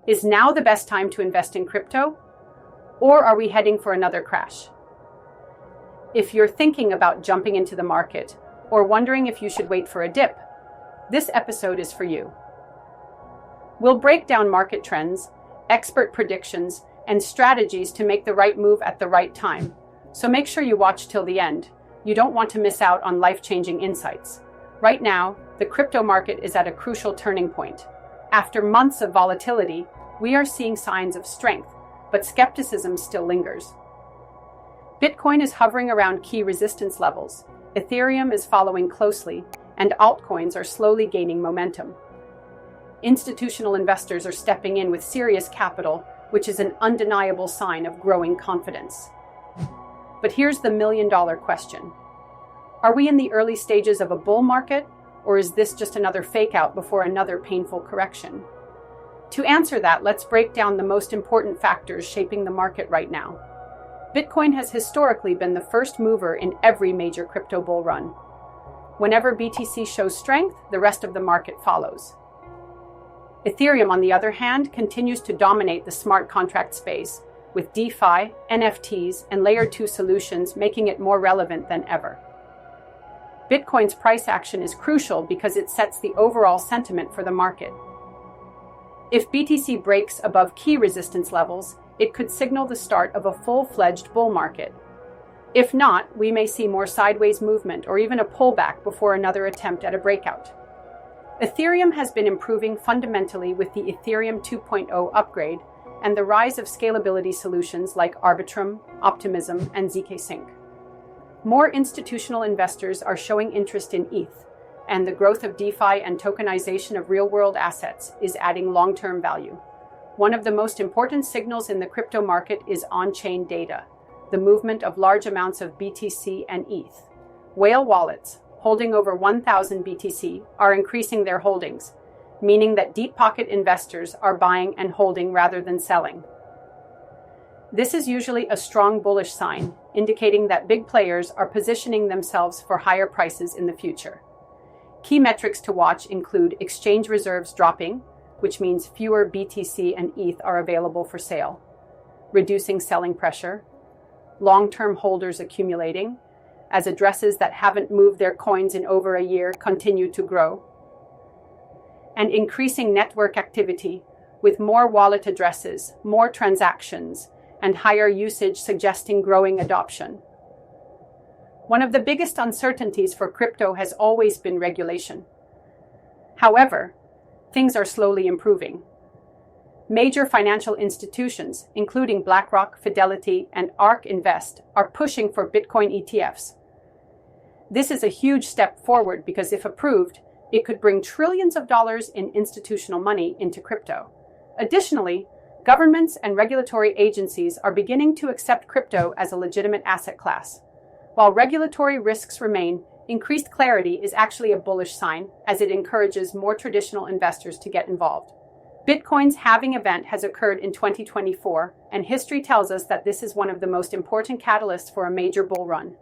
Is now the best time to invest in crypto? Or are we heading for another crash? If you're thinking about jumping into the market or wondering if you should wait for a dip, this episode is for you. We'll break down market trends, expert predictions, and strategies to make the right move at the right time. So make sure you watch till the end. You don't want to miss out on life-changing insights. Right now, the crypto market is at a crucial turning point. After months of volatility, we are seeing signs of strength, but skepticism still lingers. Bitcoin is hovering around key resistance levels, Ethereum is following closely, and altcoins are slowly gaining momentum. Institutional investors are stepping in with serious capital, which is an undeniable sign of growing confidence. But here's the million-dollar question. Are we in the early stages of a bull market, or is this just another fake-out before another painful correction? To answer that, let's break down the most important factors shaping the market right now. Bitcoin has historically been the first mover in every major crypto bull run. Whenever BTC shows strength, the rest of the market follows. Ethereum, on the other hand, continues to dominate the smart contract space, with DeFi, NFTs, and Layer 2 solutions making it more relevant than ever. Bitcoin's price action is crucial because it sets the overall sentiment for the market. If BTC breaks above key resistance levels, it could signal the start of a full-fledged bull market. If not, we may see more sideways movement or even a pullback before another attempt at a breakout. Ethereum has been improving fundamentally with the Ethereum 2.0 upgrade and the rise of scalability solutions like Arbitrum, Optimism, and zkSync. More institutional investors are showing interest in ETH, and the growth of DeFi and tokenization of real-world assets is adding long-term value. One of the most important signals in the crypto market is on-chain data, the movement of large amounts of BTC and ETH. Whale wallets, holding over 1,000 BTC, are increasing their holdings, meaning that deep-pocket investors are buying and holding rather than selling. This is usually a strong bullish sign, indicating that big players are positioning themselves for higher prices in the future. Key metrics to watch include exchange reserves dropping, which means fewer BTC and ETH are available for sale, reducing selling pressure, long-term holders accumulating, as addresses that haven't moved their coins in over a year continue to grow, and increasing network activity with more wallet addresses, more transactions, and higher usage suggesting growing adoption. One of the biggest uncertainties for crypto has always been regulation. However, things are slowly improving. Major financial institutions, including BlackRock, Fidelity, and ARK Invest, are pushing for Bitcoin ETFs. This is a huge step forward because if approved, it could bring trillions of dollars in institutional money into crypto. Additionally, governments and regulatory agencies are beginning to accept crypto as a legitimate asset class. While regulatory risks remain, increased clarity is actually a bullish sign as it encourages more traditional investors to get involved. Bitcoin's halving event has occurred in 2024, and history tells us that this is one of the most important catalysts for a major bull run.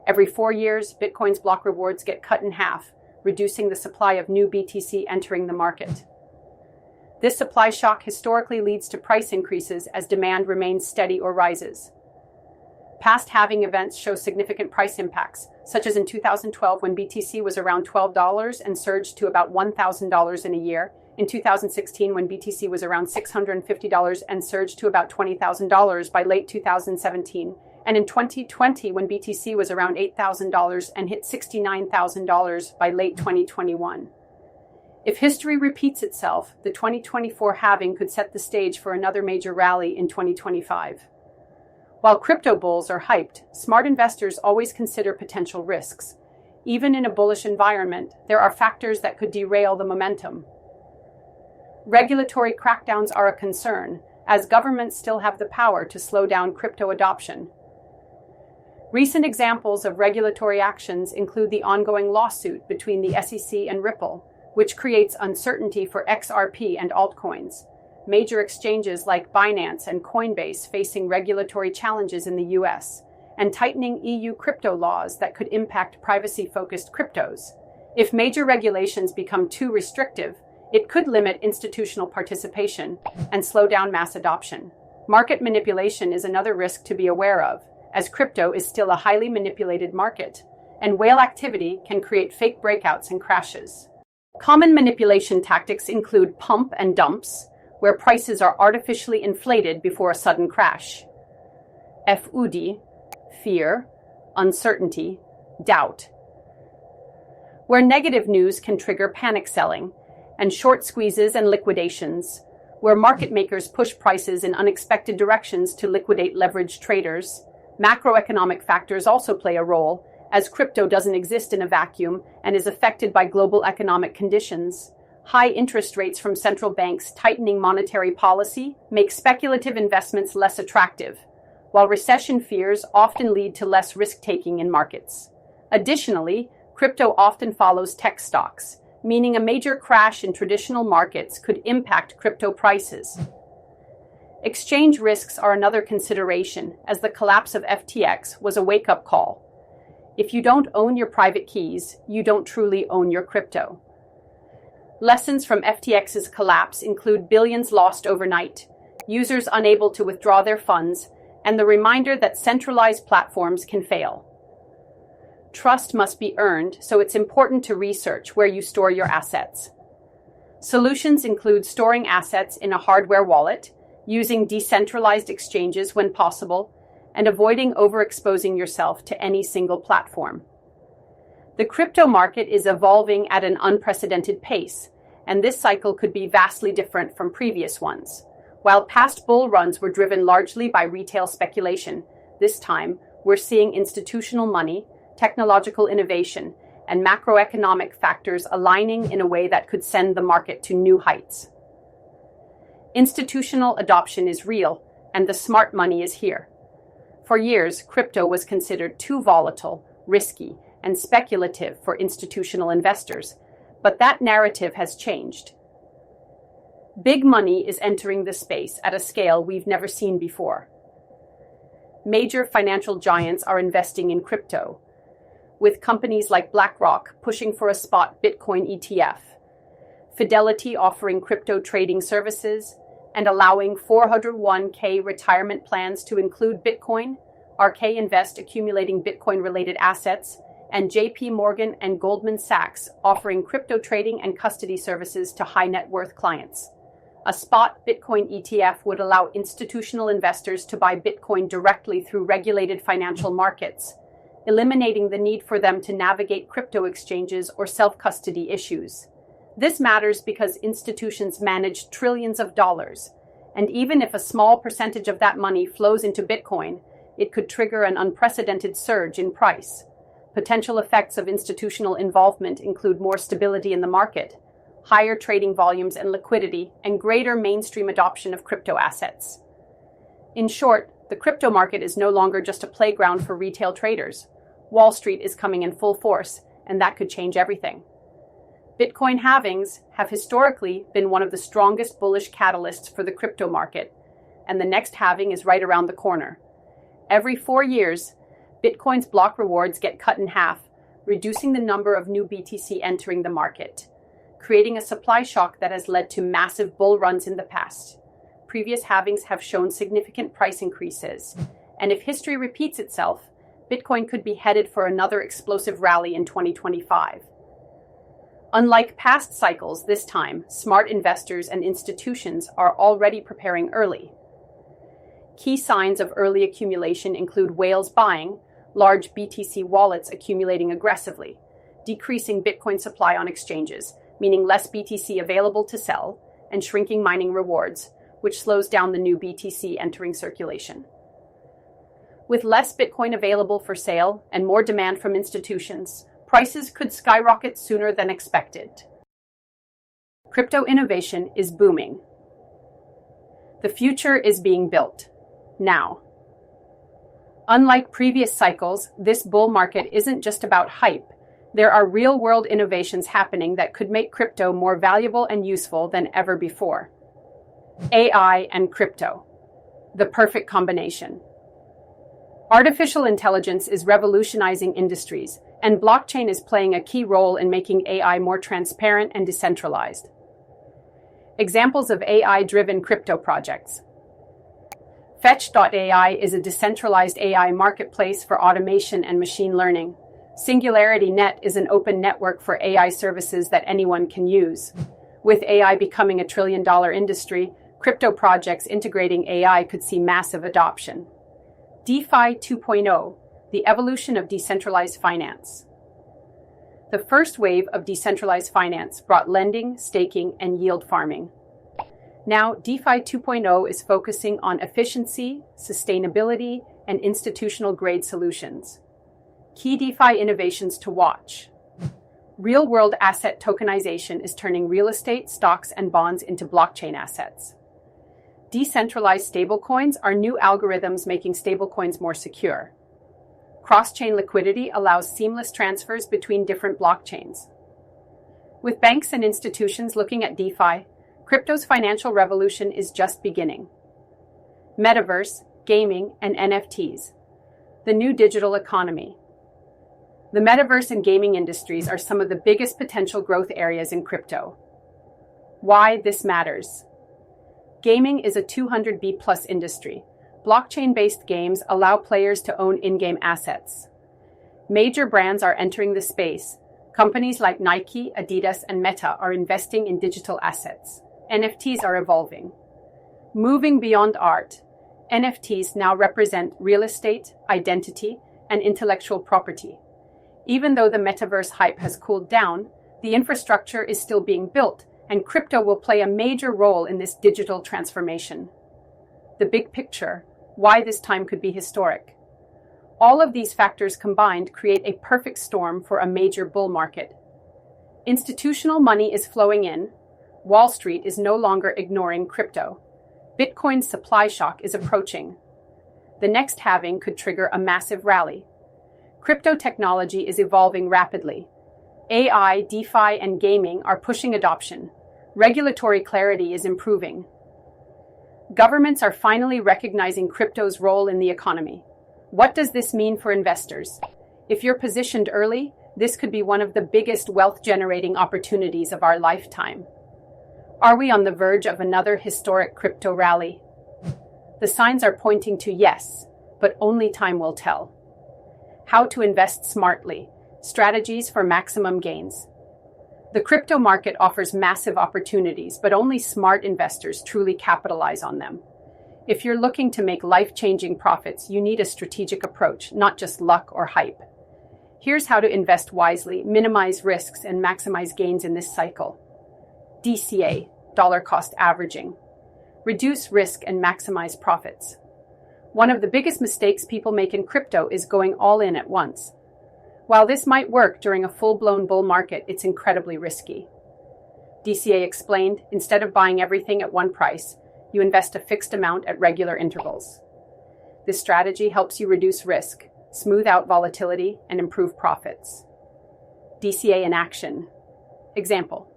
Every 4 years, Bitcoin's block rewards get cut in half, reducing the supply of new BTC entering the market. This supply shock historically leads to price increases as demand remains steady or rises. Past halving events show significant price impacts, such as in 2012 when BTC was around $12 and surged to about $1,000 in a year, in 2016 when BTC was around $650 and surged to about $20,000 by late 2017, and in 2020 when BTC was around $8,000 and hit $69,000 by late 2021. If history repeats itself, the 2024 halving could set the stage for another major rally in 2025. While crypto bulls are hyped, smart investors always consider potential risks. Even in a bullish environment, there are factors that could derail the momentum. Regulatory crackdowns are a concern, as governments still have the power to slow down crypto adoption. Recent examples of regulatory actions include the ongoing lawsuit between the SEC and Ripple, which creates uncertainty for XRP and altcoins. Major exchanges like Binance and Coinbase facing regulatory challenges in the US, and tightening EU crypto laws that could impact privacy-focused cryptos. If major regulations become too restrictive, It could limit institutional participation and slow down mass adoption. Market manipulation is another risk to be aware of, as crypto is still a highly manipulated market, and whale activity can create fake breakouts and crashes. Common manipulation tactics include pump and dumps, where prices are artificially inflated before a sudden crash. FUD, fear, uncertainty, doubt, where negative news can trigger panic selling, and short squeezes and liquidations, where market makers push prices in unexpected directions to liquidate leveraged traders. Macroeconomic factors also play a role, as crypto doesn't exist in a vacuum and is affected by global economic conditions. High interest rates from central banks tightening monetary policy make speculative investments less attractive, while recession fears often lead to less risk-taking in markets. Additionally, crypto often follows tech stocks, meaning a major crash in traditional markets could impact crypto prices. Exchange risks are another consideration, as the collapse of FTX was a wake-up call. If you don't own your private keys, you don't truly own your crypto. Lessons from FTX's collapse include billions lost overnight, users unable to withdraw their funds, and the reminder that centralized platforms can fail. Trust must be earned, so it's important to research where you store your assets. Solutions include storing assets in a hardware wallet, using decentralized exchanges when possible, and avoiding overexposing yourself to any single platform. The crypto market is evolving at an unprecedented pace, and this cycle could be vastly different from previous ones. While past bull runs were driven largely by retail speculation, this time we're seeing institutional money, technological innovation, and macroeconomic factors aligning in a way that could send the market to new heights. Institutional adoption is real, and the smart money is here. For years, crypto was considered too volatile, risky, and speculative for institutional investors, but that narrative has changed. Big money is entering the space at a scale we've never seen before. Major financial giants are investing in crypto, with companies like BlackRock pushing for a spot Bitcoin ETF, Fidelity offering crypto trading services, and allowing 401k retirement plans to include Bitcoin, RK Invest accumulating Bitcoin-related assets, and JP Morgan and Goldman Sachs offering crypto trading and custody services to high-net-worth clients. A spot Bitcoin ETF would allow institutional investors to buy Bitcoin directly through regulated financial markets, eliminating the need for them to navigate crypto exchanges or self-custody issues. This matters because institutions manage trillions of dollars, and even if a small percentage of that money flows into Bitcoin, it could trigger an unprecedented surge in price. Potential effects of institutional involvement include more stability in the market, higher trading volumes and liquidity, and greater mainstream adoption of crypto assets. In short, the crypto market is no longer just a playground for retail traders. Wall Street is coming in full force, and that could change everything. Bitcoin halvings have historically been one of the strongest bullish catalysts for the crypto market, and the next halving is right around the corner. Every 4 years, Bitcoin's block rewards get cut in half, reducing the number of new BTC entering the market, creating a supply shock that has led to massive bull runs in the past. Previous halvings have shown significant price increases, and if history repeats itself, Bitcoin could be headed for another explosive rally in 2025. Unlike past cycles, this time, smart investors and institutions are already preparing early. Key signs of early accumulation include whales buying, large BTC wallets accumulating aggressively, decreasing Bitcoin supply on exchanges, meaning less BTC available to sell, and shrinking mining rewards, which slows down the new BTC entering circulation. With less Bitcoin available for sale and more demand from institutions, prices could skyrocket sooner than expected. Crypto innovation is booming. The future is being built now. Unlike previous cycles, this bull market isn't just about hype. There are real-world innovations happening that could make crypto more valuable and useful than ever before. AI and crypto. The perfect combination. Artificial intelligence is revolutionizing industries, and blockchain is playing a key role in making AI more transparent and decentralized. Examples of AI-driven crypto projects. Fetch.ai is a decentralized AI marketplace for automation and machine learning. SingularityNet is an open network for AI services that anyone can use. With AI becoming a trillion-dollar industry, crypto projects integrating AI could see massive adoption. DeFi 2.0, the evolution of decentralized finance. The first wave of decentralized finance brought lending, staking, and yield farming. Now, DeFi 2.0 is focusing on efficiency, sustainability, and institutional-grade solutions. Key DeFi innovations to watch. Real-world asset tokenization is turning real estate, stocks, and bonds into blockchain assets. Decentralized stablecoins are new algorithms making stablecoins more secure. Cross-chain liquidity allows seamless transfers between different blockchains. With banks and institutions looking at DeFi, crypto's financial revolution is just beginning. Metaverse, gaming, and NFTs. The new digital economy. The metaverse and gaming industries are some of the biggest potential growth areas in crypto. Why this matters. Gaming is a 200B+ industry. Blockchain-based games allow players to own in-game assets. Major brands are entering the space. Companies like Nike, Adidas, and Meta are investing in digital assets. NFTs are evolving. Moving beyond art, NFTs now represent real estate, identity, and intellectual property. Even though the metaverse hype has cooled down, the infrastructure is still being built, and crypto will play a major role in this digital transformation. The big picture, why this time could be historic. All of these factors combined create a perfect storm for a major bull market. Institutional money is flowing in. Wall Street is no longer ignoring crypto. Bitcoin's supply shock is approaching. The next halving could trigger a massive rally. Crypto technology is evolving rapidly. AI, DeFi, and gaming are pushing adoption. Regulatory clarity is improving. Governments are finally recognizing crypto's role in the economy. What does this mean for investors? If you're positioned early, this could be one of the biggest wealth-generating opportunities of our lifetime. Are we on the verge of another historic crypto rally? The signs are pointing to yes, but only time will tell. How to invest smartly. Strategies for maximum gains. The crypto market offers massive opportunities, but only smart investors truly capitalize on them. If you're looking to make life-changing profits, you need a strategic approach, not just luck or hype. Here's how to invest wisely, minimize risks, and maximize gains in this cycle. DCA, dollar cost averaging. Reduce risk and maximize profits. One of the biggest mistakes people make in crypto is going all in at once. While this might work during a full-blown bull market, it's incredibly risky. DCA explained, instead of buying everything at one price, you invest a fixed amount at regular intervals. This strategy helps you reduce risk, smooth out volatility, and improve profits. DCA in action. Example.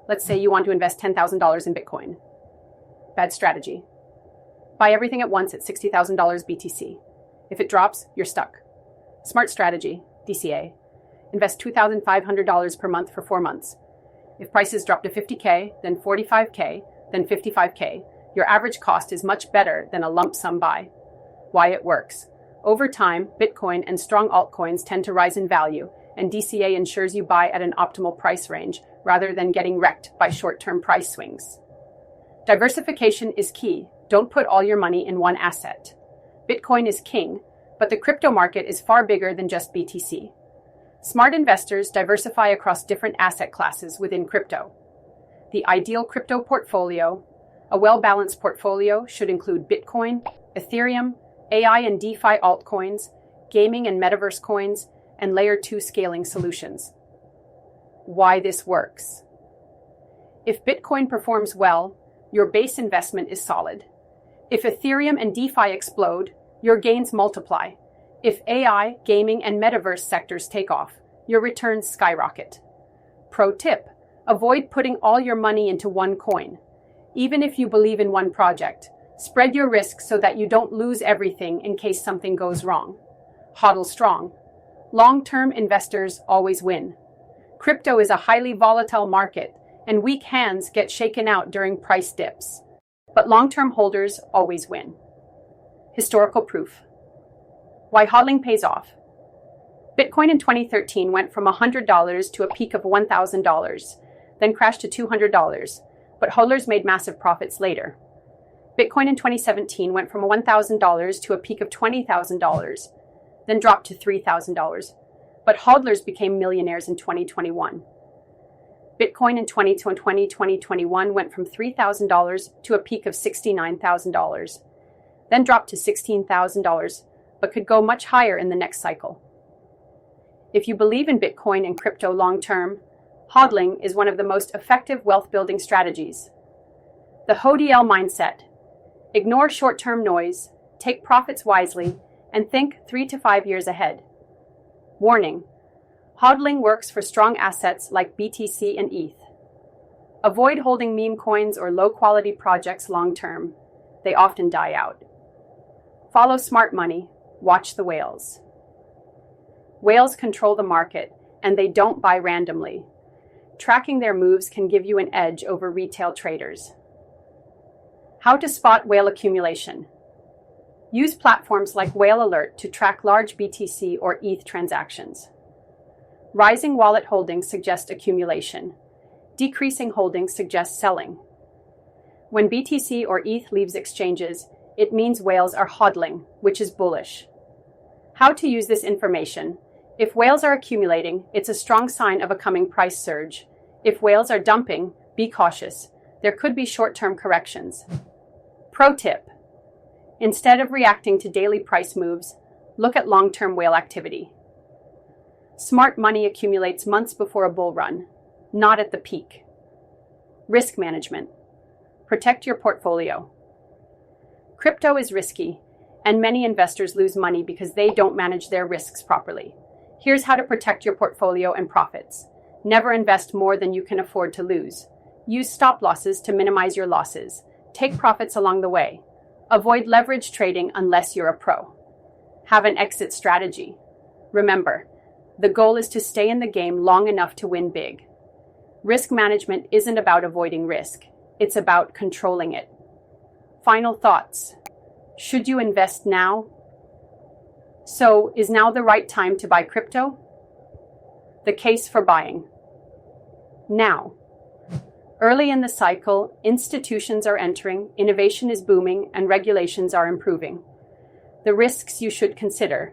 Let's say you want to invest $10,000 in Bitcoin. Bad strategy. Buy everything at once at $60,000 BTC. If it drops, you're stuck. Smart strategy. DCA. Invest $2,500 per month for 4 months. If prices drop to $50K, then $45K, then $55K, your average cost is much better than a lump sum buy. Why it works. Over time, Bitcoin and strong altcoins tend to rise in value, and DCA ensures you buy at an optimal price range rather than getting wrecked by short-term price swings. Diversification is key. Don't put all your money in one asset. Bitcoin is king, but the crypto market is far bigger than just BTC. Smart investors diversify across different asset classes within crypto. The ideal crypto portfolio. A well-balanced portfolio should include Bitcoin, Ethereum, AI and DeFi altcoins, gaming and metaverse coins, and Layer 2 scaling solutions. Why this works. If Bitcoin performs well, your base investment is solid. If Ethereum and DeFi explode, your gains multiply. If AI, gaming, and metaverse sectors take off, your returns skyrocket. Pro tip: avoid putting all your money into one coin. Even if you believe in one project, spread your risk so that you don't lose everything in case something goes wrong. HODL strong. Long-term investors always win. Crypto is a highly volatile market, and weak hands get shaken out during price dips. But long-term holders always win. Historical proof. Why hodling pays off. Bitcoin in 2013 went from $100 to a peak of $1,000, then crashed to $200, but hodlers made massive profits later. Bitcoin in 2017 went from $1,000 to a peak of $20,000, then dropped to $3,000, but hodlers became millionaires in 2021. Bitcoin in 2021 went from $3,000 to a peak of $69,000, then dropped to $16,000, but could go much higher in the next cycle. If you believe in Bitcoin and crypto long-term, hodling is one of the most effective wealth-building strategies. The HODL mindset. Ignore short-term noise, take profits wisely, and think 3 to 5 years ahead. Warning. Hodling works for strong assets like BTC and ETH. Avoid holding meme coins or low-quality projects long-term. They often die out. Follow smart money. Watch the whales. Whales control the market, and they don't buy randomly. Tracking their moves can give you an edge over retail traders. How to spot whale accumulation. Use platforms like Whale Alert to track large BTC or ETH transactions. Rising wallet holdings suggest accumulation. Decreasing holdings suggest selling. When BTC or ETH leaves exchanges, it means whales are hodling, which is bullish. How to use this information. If whales are accumulating, it's a strong sign of a coming price surge. If whales are dumping, be cautious. There could be short-term corrections. Pro tip. Instead of reacting to daily price moves, look at long-term whale activity. Smart money accumulates months before a bull run, not at the peak. Risk management. Protect your portfolio. Crypto is risky, and many investors lose money because they don't manage their risks properly. Here's how to protect your portfolio and profits. Never invest more than you can afford to lose. Use stop losses to minimize your losses. Take profits along the way. Avoid leverage trading unless you're a pro. Have an exit strategy. Remember, the goal is to stay in the game long enough to win big. Risk management isn't about avoiding risk. It's about controlling it. Final thoughts. Should you invest now? So, is now the right time to buy crypto? The case for buying. Now. Early in the cycle, institutions are entering, innovation is booming, and regulations are improving. The risks you should consider: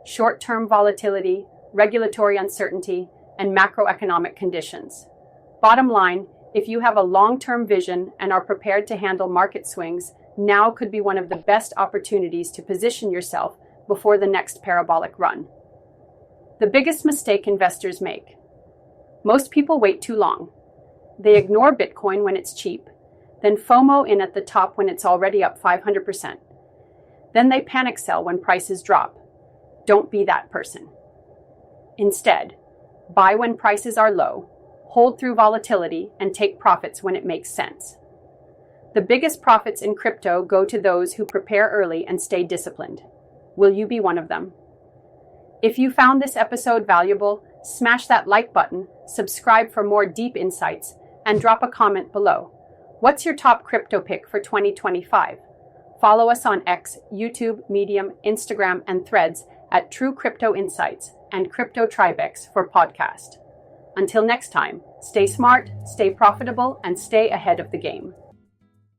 short-term volatility, regulatory uncertainty, and macroeconomic conditions. Bottom line, if you have a long-term vision and are prepared to handle market swings, now could be one of the best opportunities to position yourself before the next parabolic run. The biggest mistake investors make. Most people wait too long. They ignore Bitcoin when it's cheap, then FOMO in at the top when it's already up 500%. Then they panic sell when prices drop. Don't be that person. Instead, buy when prices are low, hold through volatility, and take profits when it makes sense. The biggest profits in crypto go to those who prepare early and stay disciplined. Will you be one of them? If you found this episode valuable, smash that like button, subscribe for more deep insights, and drop a comment below. What's your top crypto pick for 2025? Follow us on X, YouTube, Medium, Instagram, and Threads at True Crypto Insights and Crypto Tribex for podcast. Until next time, stay smart, stay profitable, and stay ahead of the game.